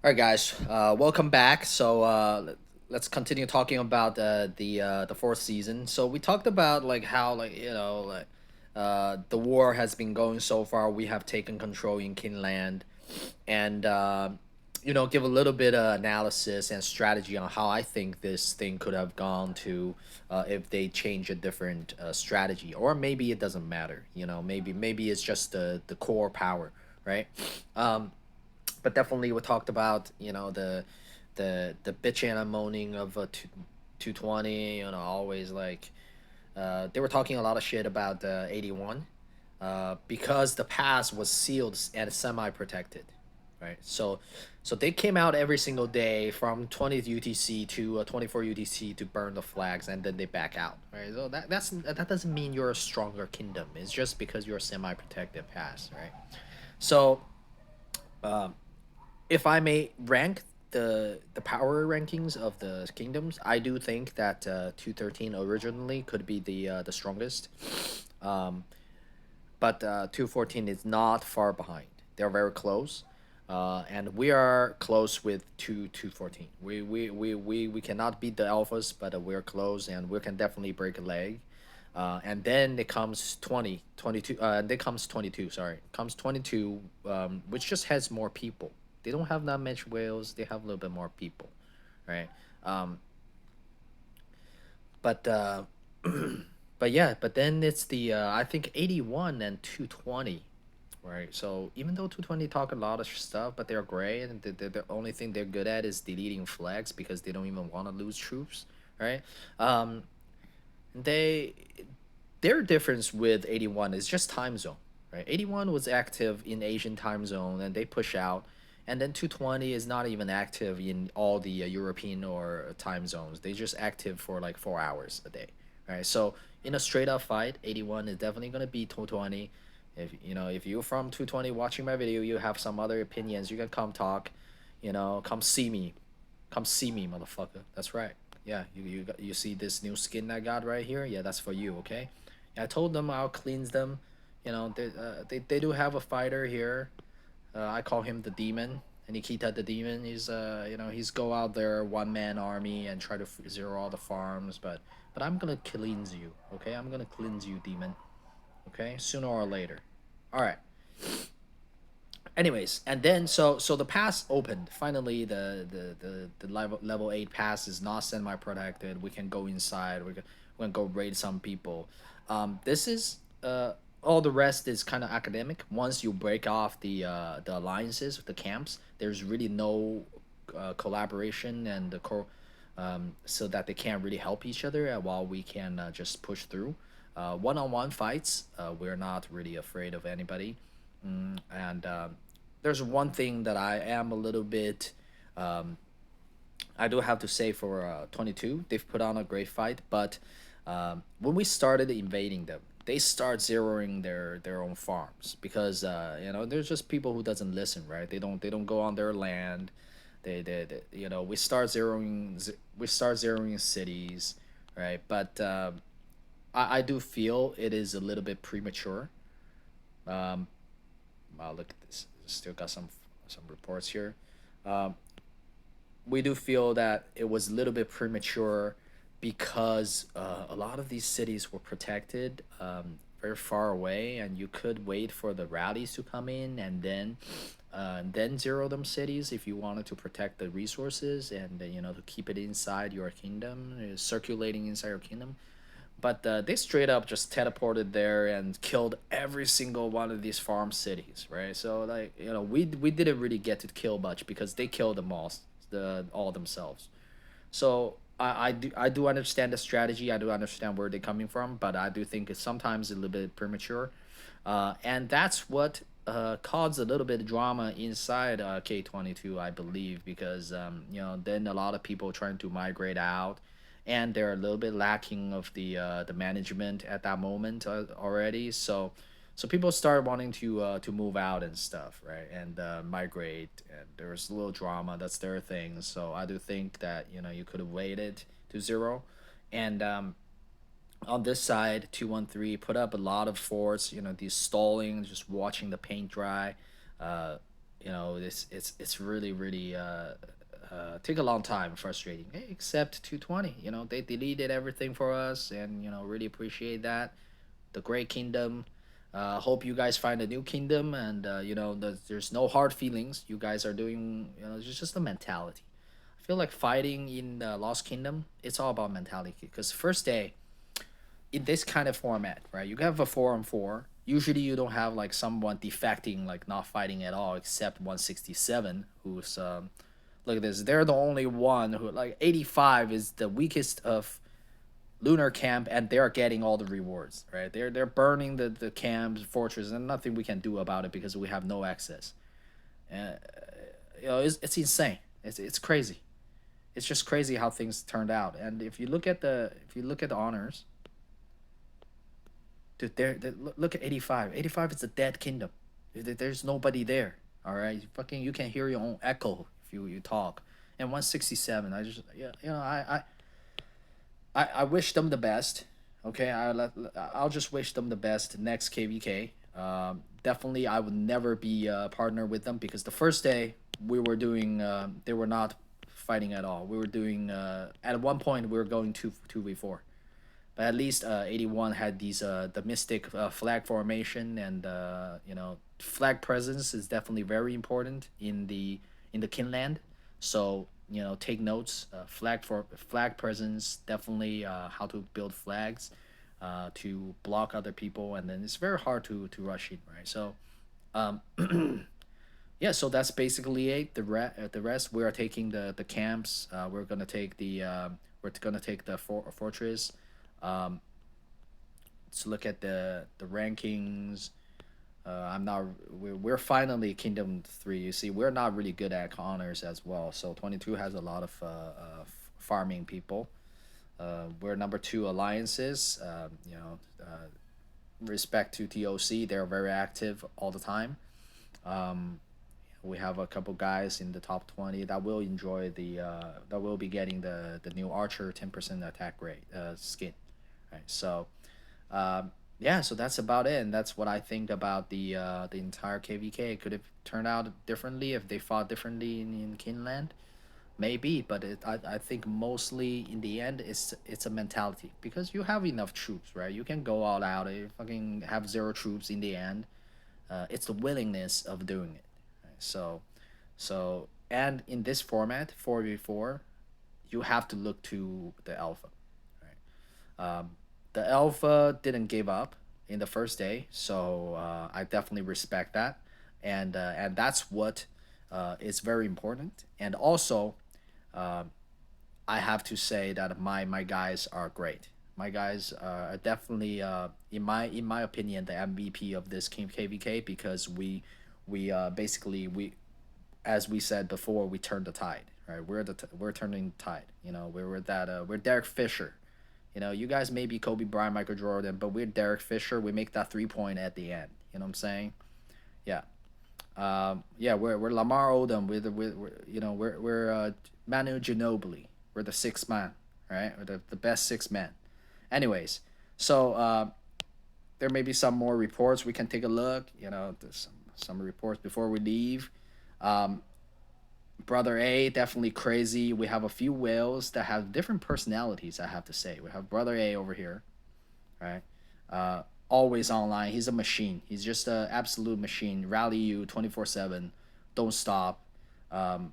All right, guys. Welcome back. Let's continue talking about the fourth season. So we talked about like how the war has been going so far. We have taken control in Kinland, and give a little bit of analysis and strategy on how I think this thing could have gone to if they change a different strategy, or maybe it doesn't matter. Maybe it's just the core power, right? Um, but definitely we talked about the bitching and moaning of 220. Always like they were talking a lot of shit about the 81 because the pass was sealed and semi protected, right? So they came out every single day from 20 UTC to 24 UTC to burn the flags, and then they back out, right? So that doesn't mean you're a stronger kingdom. It's just because you're a semi protected pass, right? So um, if I may rank the power rankings of the kingdoms, I do think that 213 originally could be the strongest, um, but 214 is not far behind. They're very close, and we are close with 214. We cannot beat the alphas, but we're close, and we can definitely break a leg. And then it comes 22. Then comes 22. Sorry, comes 22, which just has more people. They don't have that much whales. They have a little bit more people, right? Um, but but yeah, but then it's the I think 81 and 220, right? So even though 220 talk a lot of stuff, but they're gray, and the only thing they're good at is deleting flags because they don't even want to lose troops, right? Um, they their difference with 81 is just time zone, right? 81 was active in Asian time zone and they push out, and then 220 is not even active in all the European or time zones. They just active for like 4 hours a day, right? So in a straight up fight, 81 is definitely gonna beat 220. If you're from 220 watching my video, you have some other opinions, you can come talk, come see me, motherfucker. That's right. Yeah, you see this new skin I got right here? Yeah, that's for you, okay? I told them I'll cleanse them. They do have a fighter here. I call him the demon. And Nikita the demon. He's go out there one man army and try to zero all the farms, but I'm gonna cleanse you, okay? I'm gonna cleanse you, demon, okay? Sooner or later. All right. Anyways, and then so the pass opened finally. The level 8 pass is not semi protected. We can go inside. We're gonna go raid some people. This is all the rest is kind of academic. Once you break off the alliances with the camps, there's really no collaboration and so that they can't really help each other, while we can just push through one-on-one fights. We're not really afraid of anybody. And there's one thing that I am a little bit, um, I do have to say for 22, they've put on a great fight, but when we started invading them, they start zeroing their own farms because there's just people who doesn't listen, right? They don't go on their land. We start zeroing cities, right? But I do feel it is a little bit premature. Um, wow, look at this. Still got some reports here. Um, we do feel that it was a little bit premature because a lot of these cities were protected very far away, and you could wait for the rallies to come in and then zero them cities if you wanted to protect the resources and to keep it inside your kingdom, circulating inside your kingdom. But they straight up just teleported there and killed every single one of these farm cities, right? So like we didn't really get to kill much because they killed them all themselves. So I do understand the strategy. I do understand where they're coming from, but I do think it's sometimes a little bit premature, and that's what caused a little bit of drama inside K22, I believe, because then a lot of people trying to migrate out, and they're a little bit lacking of the management at that moment already. So people start wanting to move out and stuff, right, and migrate, and there's a little drama. That's their thing. So I do think that you could have waited to zero, and on this side, 213 put up a lot of forts. These stalling, just watching the paint dry. it's really really take a long time, frustrating. Hey, except 220, they deleted everything for us, and really appreciate that. The Great Kingdom. Hope you guys find a new kingdom, and there's no hard feelings. You guys are doing, it's just a mentality. I feel like fighting in the Lost Kingdom, it's all about mentality. Because first day, in this kind of format, right? You have a 4-on-4. Usually, you don't have like someone defecting, like not fighting at all, except 167, who's look at this. They're the only one who, like, 85 is the weakest of Lunar camp, and they're getting all the rewards, right? They're burning the camps, fortress, and nothing we can do about it because we have no access. And it's insane. It's crazy. It's just crazy how things turned out. And if you look at the honors, dude, look at 85. 85 is a dead kingdom. There's nobody there. All right, you can hear your own echo if you talk. And 167, I just yeah, I wish them the best. Okay, I'll just wish them the best next KvK. Definitely, I would never be a partner with them because the first day we were doing, they were not fighting at all. We were doing at one point we were going 2v4, but at least 81 had these the mystic flag formation, and flag presence is definitely very important in the kinland. So take notes. Flag presence, definitely how to build flags to block other people, and then it's very hard to rush in, right? So um, yeah, so that's basically it. The rest we are taking the camps. We're gonna take the fortress. Um, let's look at the rankings. I'm not. We're finally Kingdom 3. You see, we're not really good at honors as well. So 22 has a lot of farming people. We're number two alliances. Respect to TOC, they're very active all the time. Um, we have a couple guys in the top 20 that will enjoy that will be getting the new Archer 10% attack rate skin. Right. So yeah, so that's about it, and that's what I think about the entire KvK. Could have turned out differently if they fought differently in Kinland, maybe, but I think mostly in the end it's a mentality because you have enough troops, right? You can go all out. You fucking have zero troops in the end. It's the willingness of doing it. Right? So and in this format, 4v4, you have to look to the alpha. Right? The alpha didn't give up in the first day, so I definitely respect that, and that's what is very important. And also, uh, I have to say that my guys are great. My guys are definitely, in my opinion, the MVP of this KvK because we basically we as we said before, we turned the tide. Right, we're turning the tide. We're Derek Fisher. You guys may be Kobe Bryant, Michael Jordan, but we're Derek Fisher. We make that 3 point at the end. You know what I'm saying? Yeah. Yeah, we're Lamar Odom. We're Manu Ginobili. We're the sixth man, right? We're the best six man. Anyways, so there may be some more reports we can take a look. There's some reports before we leave. Um, Brother A, definitely crazy. We have a few whales that have different personalities, I have to say. We have Brother A over here, right? Always online. He's a machine. He's just an absolute machine. Rally you 24/7. Don't stop. Um,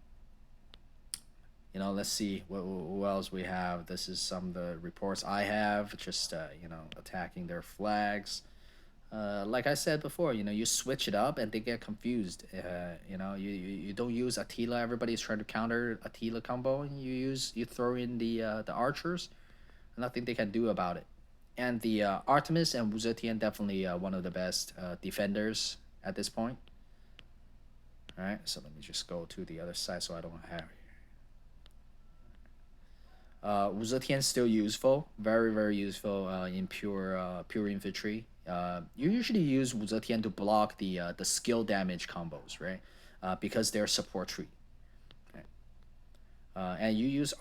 let's see what else we have. This is some of the reports I have. Just attacking their flags. Like I said before, you switch it up and they get confused. You don't use Attila. Everybody's trying to counter Attila combo, and you throw in the archers. Nothing they can do about it. And the Artemis and Wuzetian definitely one of the best defenders at this point. All right, so let me just go to the other side so I don't have. Wuzetian still useful, very very useful in pure infantry. You usually use Wuzetian to block the skill damage combos, right? Because they're support tree. Okay. And you use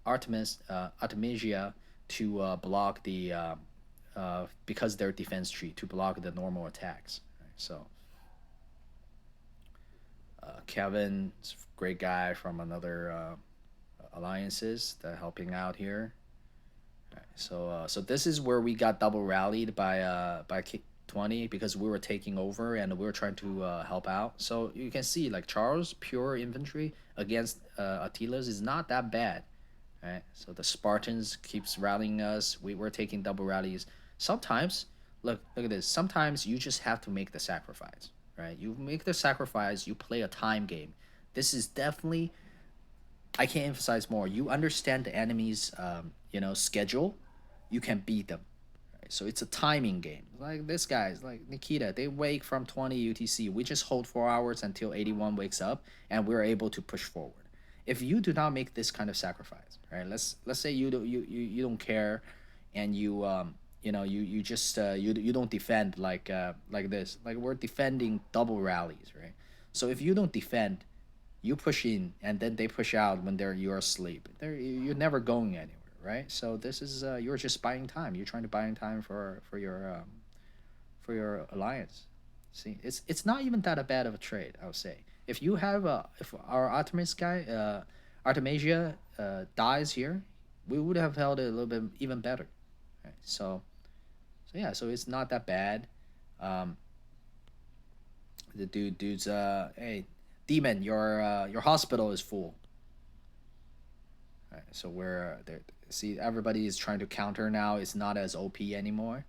Artemisia to block because they're defense tree to block the normal attacks. Right? So Kevin, great guy from another alliances that helping out here. So this is where we got double rallied by K20 because we were taking over and we were trying to help out. So you can see like Charles pure infantry against Attila's is not that bad, right? So the Spartans keeps rallying us. We were taking double rallies. Sometimes look at this. Sometimes you just have to make the sacrifice, right? You make the sacrifice. You play a time game. This is definitely I can't emphasize more. You understand the enemy's schedule, you can beat them. Right? So it's a timing game. Like this guy's like Nikita, they wake from 20 UTC. We just hold 4 hours until 81 wakes up, and we're able to push forward. If you do not make this kind of sacrifice, right? Let's say you don't care, and you just you don't defend like this. Like we're defending double rallies, right? So if you don't defend, you push in and then they push out when you're asleep. You're never going anywhere, right? So this is you're just buying time. You're trying to buy time for your alliance. See, it's not even that a bad of a trade, I would say. If our Artemis guy Artemisia dies here, we would have held it a little bit even better. Right? So yeah, so it's not that bad. Um, the dude's hey demon, your hospital is full. Right, so we're there. See, everybody is trying to counter now. It's not as OP anymore.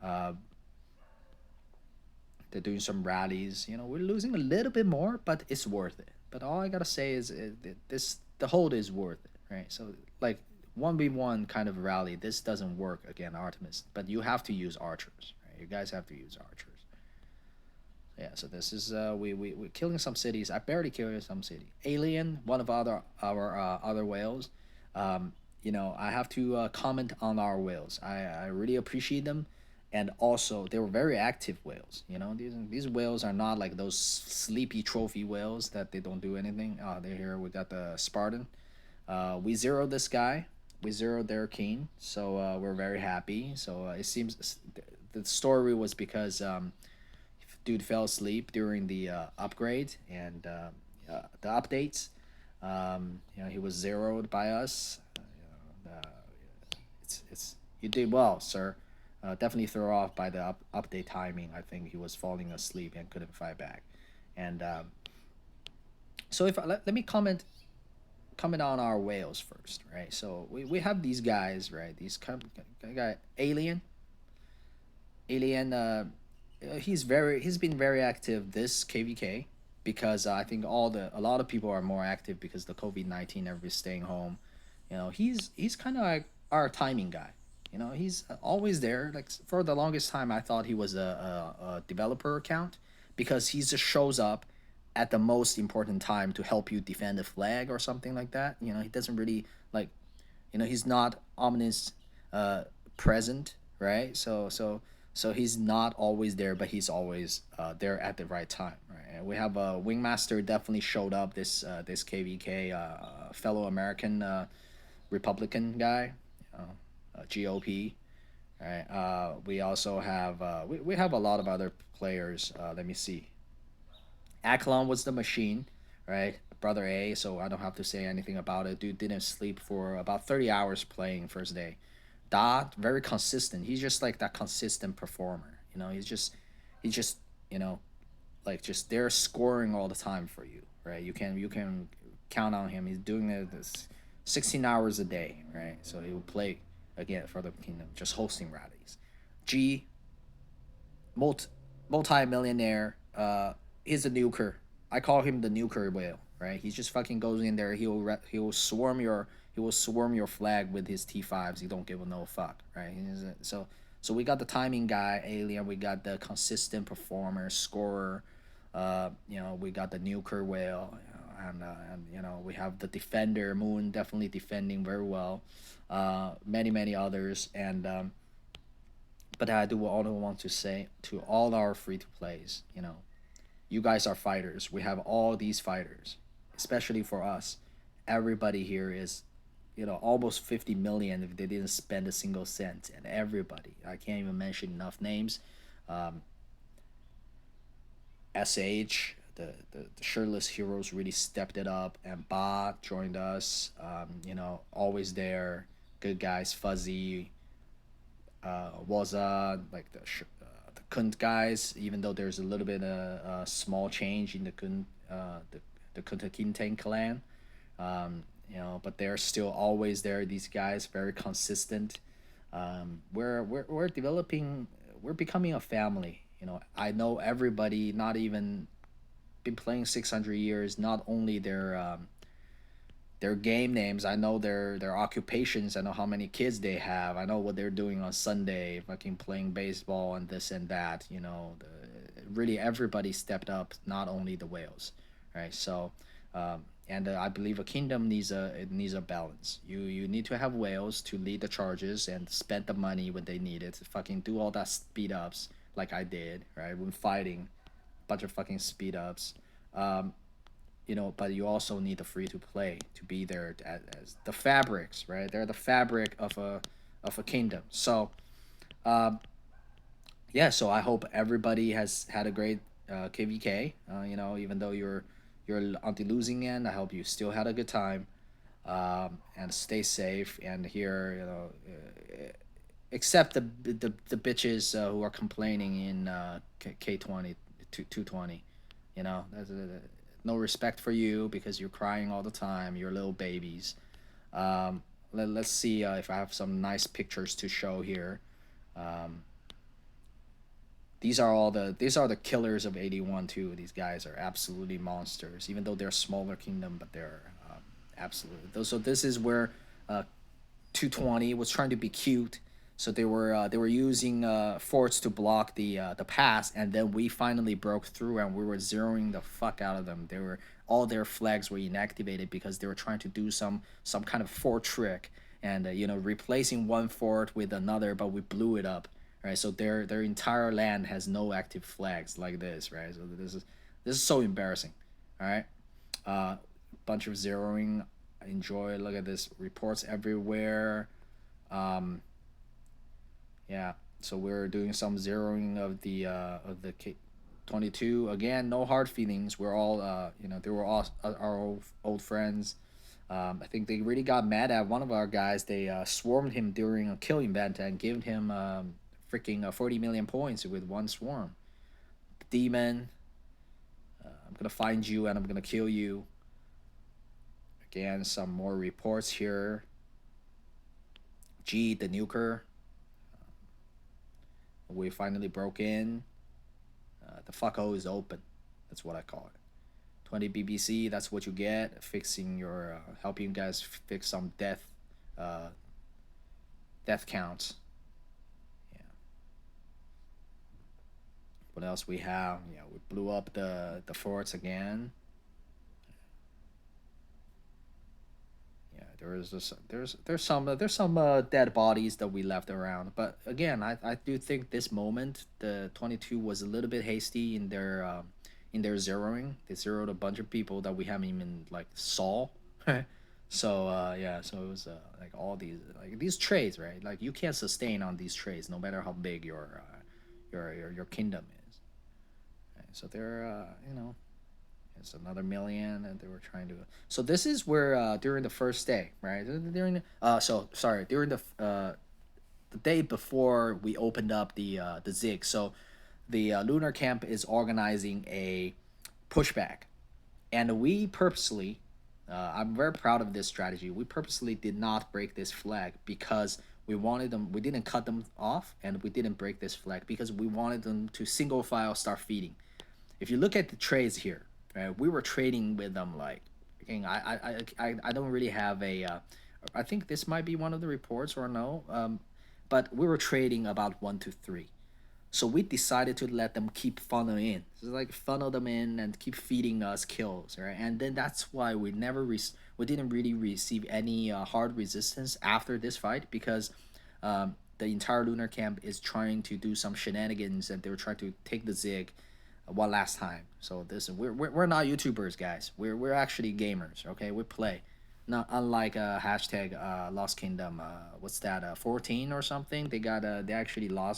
Uh, they're doing some rallies. You know, we're losing a little bit more, but it's worth it. But all I gotta say is this: the hold is worth it, right? So like 1v1 kind of rally, this doesn't work again, Artemis. But you have to use archers. Right? You guys have to use archers. Yeah, so this is we're killing some cities. I barely killed some city. Alien, one of our other whales. I have to comment on our whales. I really appreciate them, and also they were very active whales. You know, these whales are not like those sleepy trophy whales that they don't do anything. They're here. We got the Spartan. We zeroed this guy. We zeroed their king, so we're very happy. So it seems the story was because dude fell asleep during the upgrade and the updates. He was zeroed by us. It's you did well, sir. Definitely throw off by the update timing. I think he was falling asleep and couldn't fight back. And so if let me comment on our whales first, right? So we have these guys, right? These guy alien. He's been very active this KvK because I think a lot of people are more active because the COVID-19 everybody's staying home. You know, he's kind of like our timing guy. You know, he's always there. Like for the longest time, I thought he was a developer account because he just shows up at the most important time to help you defend a flag or something like that. You know, he doesn't really like he's not ominous present, right? So he's not always there, but he's always there at the right time, right? And we have a wingmaster definitely showed up this KvK fellow American Republican guy, GOP. Right. We also have we have a lot of other players. Let me see. Aklon was the machine, right? Brother A, so I don't have to say anything about it. Dude didn't sleep for about 30 hours playing first day. Da, very consistent. He's just like that consistent performer. You know, he's just, you know, like just there scoring all the time for you, right? You can count on him. He's doing this 16 hours a day, right? So he will play again for the kingdom, just hosting rallies. G, multi-millionaire. He's a nuker. I call him the nuker whale, right? He just fucking goes in there. He will swarm your flag with his T5s. He don't give a no fuck, right? So we got the timing guy, Alien. We got the consistent performer, scorer. We got the nuker whale, and we have the defender Moon, definitely defending very well. Many others, and but I do also want to say to all our free to plays, you guys are fighters. We have all these fighters, especially for us. Everybody here is, almost 50 million if they didn't spend a single cent. And everybody, I can't even mention enough names. SH, the shirtless heroes really stepped it up, and Ba joined us. Always there, good guys. Fuzzy, Waza, like the Kunt guys. Even though there's a little bit of small change in the the Kunta Kintang clan, but they're still always there. These guys very consistent. We're developing. We're becoming a family. I know everybody. Not even been playing 600 years. Not only their game names. I know their occupations. I know how many kids they have. I know what they're doing on Sunday, fucking playing baseball and this and that. Really everybody stepped up. Not only the whales, right? So, and I believe a kingdom needs a balance. You need to have whales to lead the charges and spend the money when they need it. Fucking do all that speed ups like I did, right? When fighting, bunch of fucking speed ups. Um, but you also need the free to play to be there as the fabrics, right? They're the fabric of a kingdom. So, um, yeah. So I hope everybody has had a great KvK. Even though you're on the losing end, I hope you still had a good time. And stay safe. And here, except the bitches who are complaining in K20 220. That's no respect for you because you're crying all the time. You're little babies. Let's see if I have some nice pictures to show here. Um, these are the killers of 81 too. These guys are absolutely monsters. Even though they're a smaller kingdom, but they're absolutely. So this is where 220 was trying to be cute. So they were using forts to block the pass, and then we finally broke through, and we were zeroing the fuck out of them. They were all their flags were inactivated because they were trying to do some kind of fort trick, and replacing one fort with another, but we blew it up, right? So their entire land has no active flags like this, right? So this is so embarrassing, all right. Bunch of zeroing. Enjoy. Look at this. Reports everywhere. Um, yeah. So we're doing some zeroing of the K22 again. No hard feelings. We're all they were all our old friends. I think they really got mad at one of our guys. They swarmed him during a killing event and gave him freaking 40 million points with one swarm. Demon, I'm gonna find you and I'm gonna kill you. Again, some more reports here. G, the nuker. We finally broke in. The fucko is open. That's what I call it. 20 BBC, that's what you get. Fixing your, helping you guys fix some uh, death counts. Yeah. What else we have? Yeah, we blew up the forts again. Yeah, there's some dead bodies that we left around, but again, I do think this moment the 22 was a little bit hasty in their zeroing. They zeroed a bunch of people that we haven't even like saw. So yeah, so it was like all these trades, right? Like you can't sustain on these trades no matter how big your kingdom is. Right? So they're it's another million, and they were trying to. So this is where during the first day, right? During the day before we opened up the Zig. So the Lunar camp is organizing a pushback, and we purposely. I'm very proud of this strategy. We purposely did not break this flag because we wanted them. We didn't cut them off, and we didn't break this flag because we wanted them to single file start feeding. If you look at the trades here, right, we were trading with them like, I don't really have a. I think this might be one of the reports or no, but we were trading about 1 to 3. So we decided to let them keep funneling in. So like funnel them in and keep feeding us kills, right? And then that's why we didn't really receive any hard resistance after this fight because the entire lunar camp is trying to do some shenanigans and they're trying to take the Zig one last time. So this we're not YouTubers, guys. We're actually gamers. Okay, we play. Not unlike hashtag Lost Kingdom. What's that? 14 or something. They actually lost